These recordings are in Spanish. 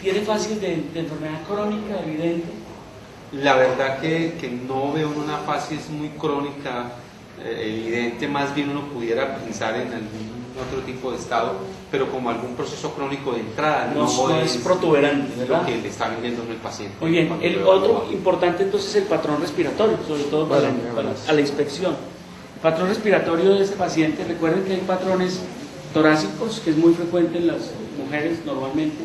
¿Tiene fases de enfermedad crónica evidente? La verdad que no veo una fase muy crónica evidente, más bien uno pudiera pensar en algún otro tipo de estado, pero como algún proceso crónico de entrada, no es protuberante, ¿verdad? Lo que le está vendiendo el paciente. Muy bien, el otro importante entonces es el patrón respiratorio, sobre todo para la inspección. El patrón respiratorio de este paciente, recuerden que hay patrones torácicos, que es muy frecuente en las mujeres normalmente,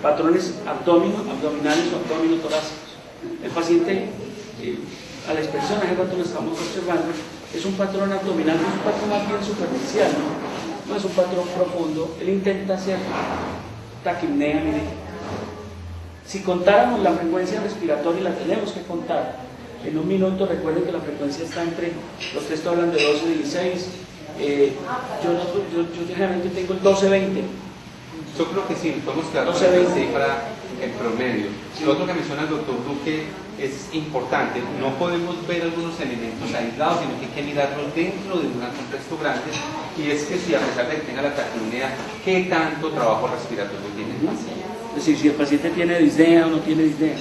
patrones abdominales o abdominotorácicos. El paciente, a la inspección, hace rato lo estamos observando, es un patrón abdominal, es un patrón más bien superficial, no es un patrón profundo. Él intenta hacer taquipnea, mire. Si contáramos la frecuencia respiratoria, la tenemos que contar en un minuto. Recuerden que la frecuencia está entre, los tres estoy hablando de 12 y 16, yo generalmente tengo el 12-20. Yo creo que sí, podemos quedar con esa cifra en promedio. Lo otro que menciona el doctor Duque es importante, no podemos ver algunos elementos aislados, sino que hay que mirarlos dentro de un contexto grande, y es que si a pesar de que tenga la taquipnea, ¿qué tanto trabajo respiratorio tiene el paciente? Es decir, si el paciente tiene disnea o no tiene disnea.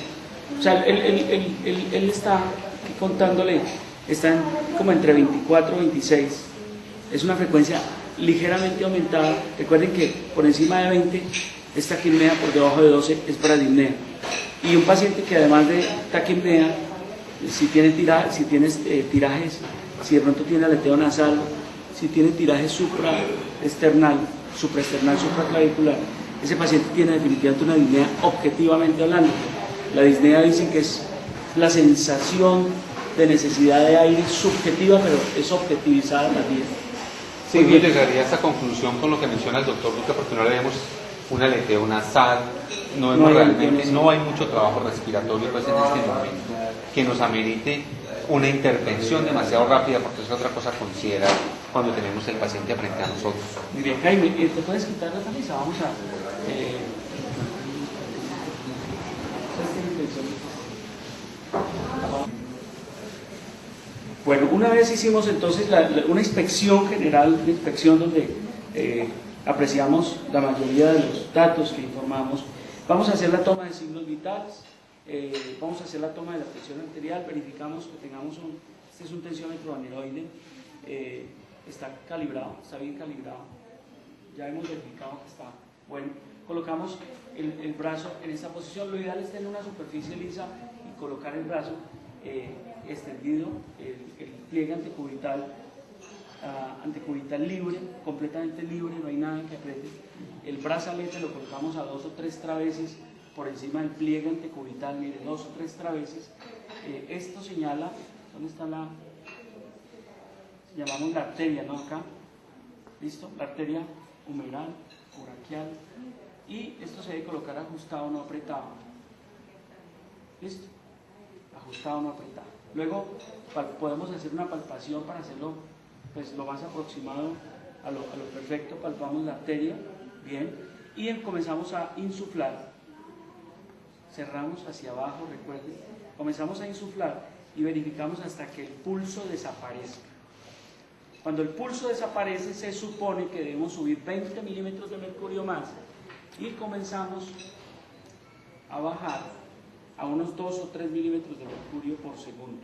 O sea, él está aquí contándole, están como entre 24 y 26. Es una frecuencia ligeramente aumentada. Recuerden que por encima de 20 es taquipnea, por debajo de 12 es bradipnea. Y un paciente que además de taquipnea, si tiene tirajes, si de pronto tiene aleteo nasal, si tiene tiraje supraesternal, supraclavicular, ese paciente tiene definitivamente una disnea objetivamente hablando. La disnea dicen que es la sensación de necesidad de aire subjetiva, pero es objetivizada también. Sí, yo llegaría a esa conclusión con lo que menciona el doctor Duque, porque no le vemos un aleteo nasal, no hay mucho trabajo respiratorio pues, en este momento que nos amerite una intervención demasiado rápida, porque es otra cosa a considerar cuando tenemos el paciente frente a nosotros. Muy bien, Jaime, ¿te puedes quitar la camisa? Vamos a... Bueno, una vez hicimos entonces una inspección general, una inspección donde apreciamos la mayoría de los datos que informamos. Vamos a hacer la toma de signos vitales, vamos a hacer la toma de la presión arterial, verificamos que tengamos este es un tensiómetro amiloide, está calibrado, está bien calibrado, ya hemos verificado que está bueno. Colocamos el brazo en esta posición, lo ideal es tener una superficie lisa y colocar el brazo extendido, el pliegue antecubital libre, completamente libre, no hay nada que apriete. El brazalete lo colocamos a 2 o 3 traveses por encima del pliegue antecubital, mire, 2 o 3 traveses. Esto señala, ¿dónde está llamamos la arteria, ¿no? Acá, ¿listo? La arteria humeral, braquial, y esto se debe colocar ajustado, no apretado. ¿Listo? Ajustado, no apretado. Luego podemos hacer una palpación para hacerlo pues, lo más aproximado a lo perfecto. Palpamos la arteria, bien, y comenzamos a insuflar. Cerramos hacia abajo, recuerden. Comenzamos a insuflar y verificamos hasta que el pulso desaparezca. Cuando el pulso desaparece, se supone que debemos subir 20 milímetros de mercurio más y comenzamos a bajar a unos 2 o 3 milímetros de mercurio por segundo.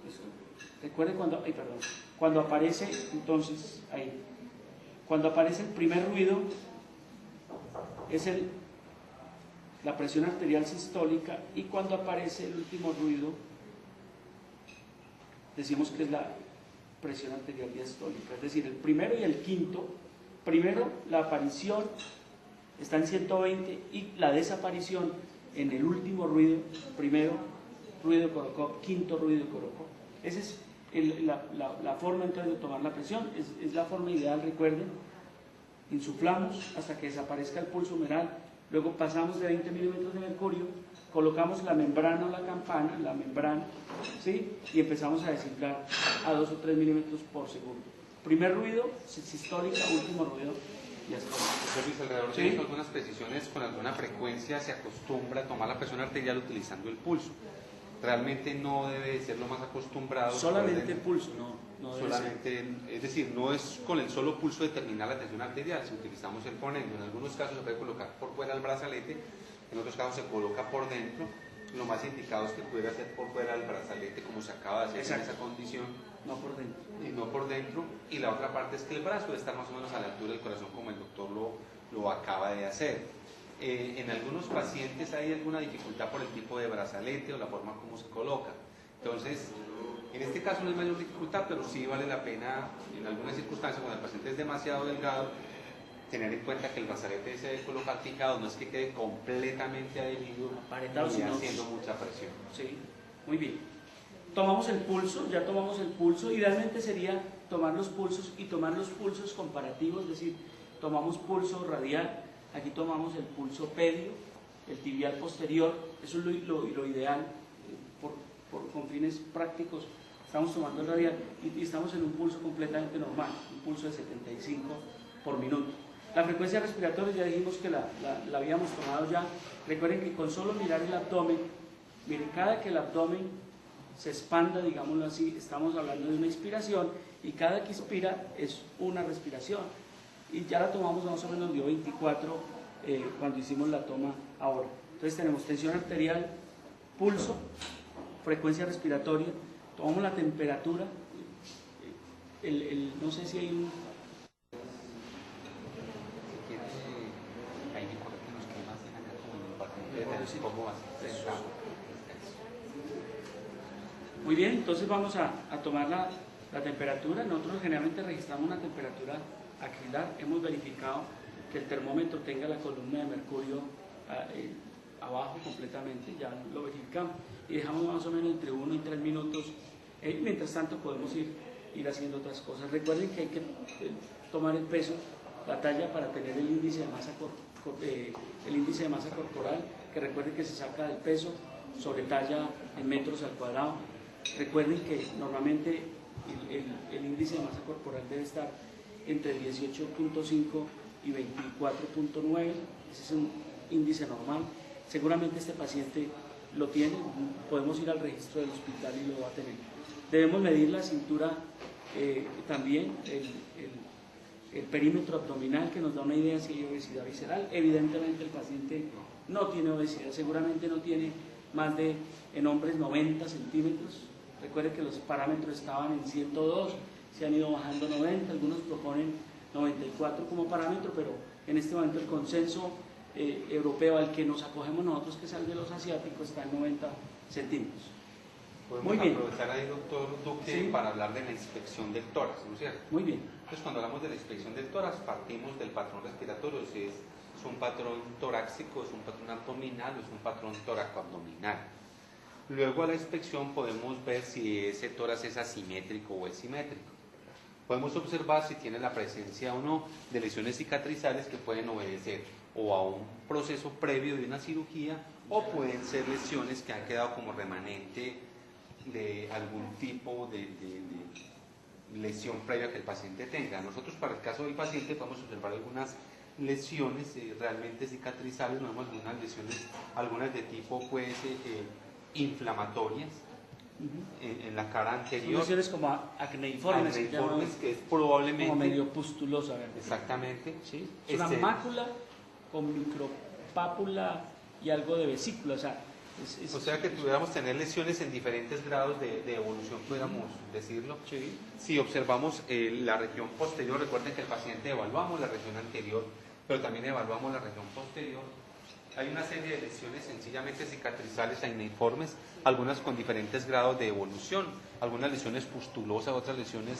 ¿Listo? Recuerden cuando aparece, entonces, ahí, cuando aparece el primer ruido, es la presión arterial sistólica, y cuando aparece el último ruido, decimos que es la presión arterial diastólica, es decir, el primero y el quinto. Primero, la aparición está en 120 y la desaparición en el último ruido. Primero ruido de Korokov, quinto ruido de Korokov. Esa es la forma entonces de tomar la presión, es la forma ideal, recuerden. Insuflamos hasta que desaparezca el pulso humeral, luego pasamos de 20 milímetros de mercurio, colocamos la membrana o la campana, ¿sí? Y empezamos a desinflar a 2 o 3 milímetros por segundo. Primer ruido, sistólica, último ruido, diastólica. Alrededor de algunas precisiones con alguna frecuencia se acostumbra a tomar la presión arterial utilizando el pulso. realmente no debe ser lo más acostumbrado. Solamente el pulso, no debe solamente, es decir, no es con el solo pulso determinar la tensión arterial, si utilizamos el fonendo. En algunos casos se puede colocar por fuera del brazalete, en otros casos se coloca por dentro. Lo más indicado es que pudiera ser por fuera del brazalete, como se acaba de hacer en esa condición. No por dentro. Y no por dentro. Y la otra parte es que el brazo debe estar más o menos a la altura del corazón, como el doctor lo acaba de hacer. En algunos pacientes hay alguna dificultad por el tipo de brazalete o la forma como se coloca. Entonces, en este caso no hay mayor dificultad, pero sí vale la pena, en algunas circunstancias, cuando el paciente es demasiado delgado, tener en cuenta que el brazalete se debe colocar fijado, no es que quede completamente adherido y haciendo mucha presión. Sí, muy bien. Tomamos el pulso, ya tomamos el pulso. Idealmente sería tomar los pulsos y tomar los pulsos comparativos, es decir, tomamos pulso radial, aquí tomamos el pulso pedio, el tibial posterior, eso es lo ideal, con fines prácticos. Estamos tomando el radial y estamos en un pulso completamente normal, un pulso de 75 por minuto. La frecuencia respiratoria ya dijimos que la habíamos tomado ya. Recuerden que con solo mirar el abdomen, miren, cada que el abdomen se expanda, digámoslo así, estamos hablando de una inspiración, y cada que inspira es una respiración. Y ya la tomamos más o menos dio 24 cuando hicimos la toma ahora. Entonces tenemos tensión arterial, pulso, frecuencia respiratoria, tomamos la temperatura, no sé si hay un... Muy bien, entonces vamos a tomar la temperatura. Nosotros generalmente registramos una temperatura axilar. Hemos verificado que el termómetro tenga la columna de mercurio abajo completamente, ya lo verificamos y dejamos más o menos entre 1 y 3 minutos. Mientras tanto podemos ir haciendo otras cosas. Recuerden que hay que tomar el peso, la talla, para tener el índice de masa corporal, que recuerden que se saca del peso sobre talla en metros al cuadrado. Recuerden que normalmente el índice de masa corporal debe estar entre 18.5 y 24.9, ese es un índice normal. Seguramente este paciente lo tiene, podemos ir al registro del hospital y lo va a tener. Debemos medir la cintura, también el perímetro abdominal, que nos da una idea si hay obesidad visceral. Evidentemente el paciente no tiene obesidad, seguramente no tiene más de, en hombres, 90 centímetros. Recuerde que los parámetros estaban en 102, se han ido bajando 90, algunos proponen 94 como parámetro, pero en este momento el consenso europeo al que nos acogemos nosotros, que es el de los asiáticos, está en 90 centímetros. Podemos aprovechar ahí, doctor Duque, ¿sí?, para hablar de la inspección del tórax, ¿no es cierto? Muy bien. Entonces, cuando hablamos de la inspección del tórax, partimos del patrón respiratorio, si es un patrón torácico, es un patrón abdominal o es un patrón tóraco-abdominal. Luego a la inspección podemos ver si ese tórax es asimétrico o es simétrico. Podemos observar si tiene la presencia o no de lesiones cicatrizales que pueden obedecer o a un proceso previo de una cirugía, o pueden ser lesiones que han quedado como remanente de algún tipo de lesión previa que el paciente tenga. Nosotros, para el caso del paciente, podemos observar algunas lesiones realmente cicatrizales, no vemos algunas lesiones, algunas de tipo pues inflamatorias en la cara anterior. Son lesiones como acneiformes, que es probablemente como medio pustulosa, ¿verdad? Exactamente. ¿Sí? Es una mácula con micropápula y algo de vesícula, o sea que pudiéramos tener lesiones en diferentes grados de evolución, pudiéramos decirlo. Sí. Si observamos la región posterior, recuerden que el paciente evaluamos la región anterior, pero también evaluamos la región posterior. Hay una serie de lesiones sencillamente cicatrizales acneiformes, algunas con diferentes grados de evolución, algunas lesiones pustulosas, otras lesiones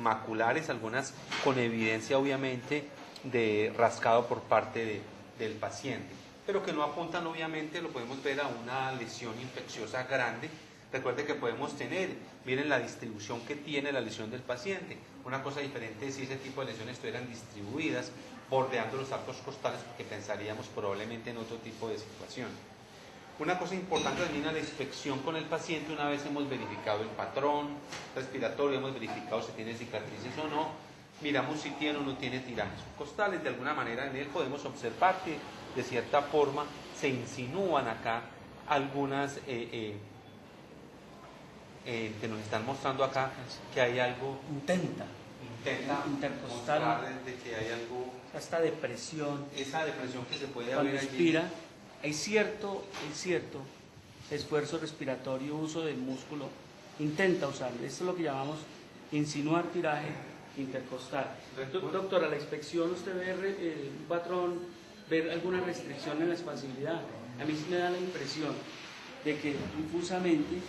maculares, algunas con evidencia obviamente de rascado por parte del paciente, pero que no apuntan obviamente, lo podemos ver, a una lesión infecciosa grande. Recuerde que podemos tener, miren la distribución que tiene la lesión del paciente. Una cosa diferente es si ese tipo de lesiones estuvieran distribuidas bordeando los arcos costales, porque pensaríamos probablemente en otro tipo de situación. Una cosa importante también a la inspección con el paciente, una vez hemos verificado el patrón respiratorio, hemos verificado si tiene cicatrices o no, miramos si tiene o no tiene tirajes costales. De alguna manera en él podemos observar que de cierta forma se insinúan acá algunas que nos están mostrando acá que hay algo, intenta intercostal, mostrar de que hay algo, esta depresión, esa depresión que se puede cuando haber allí. expira, hay cierto esfuerzo respiratorio, uso del músculo, intenta usarlo. Esto es lo que llamamos insinuar tiraje intercostal. Doctora, la inspección, ¿usted ve un patrón, ver alguna restricción en la expansibilidad? A mí sí me da la impresión de que infusamente